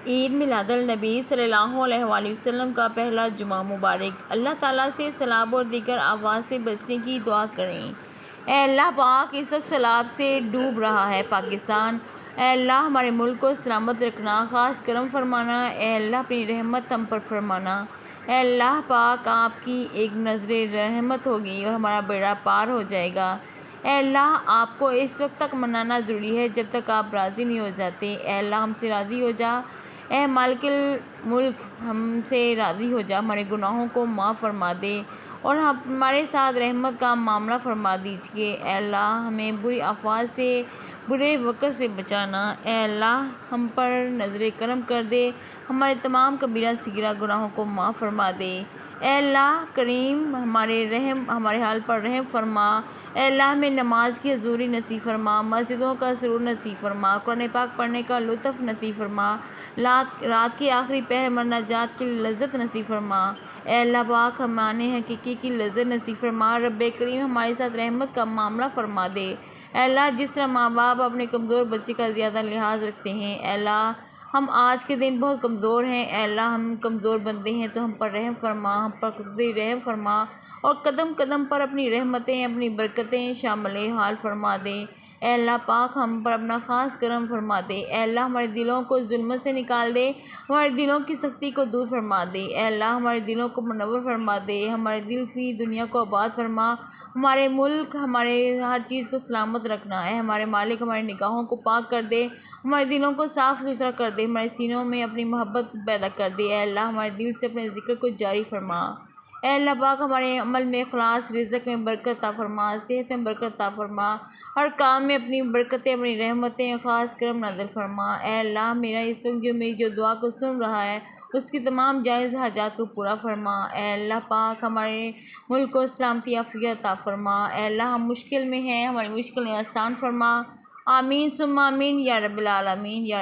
ईद मिलादुन्नबी सल्लल्लाहु अलैहि वसल्लम का पहला जुमा मुबारक। अल्लाह ताला से सलाब और दीगर आवाज़ से बचने की दुआ करें। ऐ अल्लाह पाक, इस वक्त सैलाब से डूब रहा है पाकिस्तान। ऐ अल्लाह, हमारे मुल्क को सलामत रखना, ख़ास करम फरमाना। ऐ अल्लाह, अपनी रहमत हम पर फरमाना। ऐ अल्लाह पाक, आपकी एक नज़र रहमत होगी और हमारा बेड़ा पार हो जाएगा। ऐ अल्लाह, आपको इस वक्त तक मनाना ज़रूरी है जब तक आप राज़ी नहीं हो जाते। ऐ अल्लाह, हमसे राज़ी हो जा। ऐ मालिकिल मुल्क, हमसे राज़ी हो जा, हमारे गुनाहों को माफ़ फरमा दे और हमारे साथ रहमत का मामला फरमा दीजिए। ऐ अल्लाह, हमें बुरी अफ़वाह से, बुरे वक़्त से बचाना। ऐ अल्लाह, हम पर नज़र करम कर दे, हमारे तमाम कबीरा सगीरा गुनाहों को माफ़ फरमा दे। ऐ अल्लाह करीम, हमारे हाल पर रहम फरमा। ऐ अल्लाह, हमें नमाज की हजूरी नसीब फरमा, मस्जिदों का सुरूर नसीब फरमा, कुरान पाक पढ़ने का लुत्फ़ नसीब फरमा, रात की आखिरी पहर में नजात की लज़्ज़त नसीब फरमा। ऐ अल्लाह पाक, हमारे हकीकी की लज़्ज़त नसीब फरमा। रब्बे करीम, हमारे साथ रहमत का मामला फरमा दे। ऐ अल्लाह, जिस तरह माँ बाप अपने कमज़ोर बच्चे का ज़्यादा लिहाज रखते हैं, ऐ अल्लाह, हम आज के दिन बहुत कमज़ोर हैं। ऐ अल्लाह, हम कमज़ोर बंदे हैं तो हम पर रहम फरमा, हम पर खुद रहम फरमा और कदम कदम पर अपनी रहमतें, अपनी बरकतें शामिल हाल फरमा दे। ऐ अल्लाह पाक, हम पर अपना ख़ास करम फरमा दे। ऐ अल्लाह, हमारे दिलों को जुल्म से निकाल दे, हमारे दिलों की सख्ती को दूर फरमा दे। ऐ अल्लाह, हमारे दिलों को मुनव्वर फरमा दे, हमारे दिल की दुनिया को आबाद फरमा, हमारे मुल्क, हमारे हर चीज़ को सलामत रखना है। हमारे मालिक, हमारी निगाहों को पाक कर दे, हमारे दिलों को साफ़ सुथरा कर दे, हमारे सीनों में अपनी मोहब्बत पैदा कर दे। ऐ अल्लाह, हमारे दिल से अपने ज़िक्र को जारी फरमा। ऐ अल्लाह पाक, हमारे अमल में इखलास, रिज़्क़ में बरकत अता फरमा, सेहत में बरकत अता फरमा, हर काम में अपनी बरकतें, अपनी रहमतें, ख़ास करम नाज़िल फरमा। ऐ अल्लाह, मेरा इस वक्त मेरी जो दुआ को सुन रहा है, उसकी तमाम जायज़ हाजात को पूरा फरमा। ऐ अल्लाह पाक, हमारे मुल्क को सलामती आफ़ियत अता फरमा। ऐ अल्लाह, हम मुश्किल में हैं, हमारी मुश्किलें आसान फरमा। आमीन सुम्मा आमीन या रब्बिल आलमीन या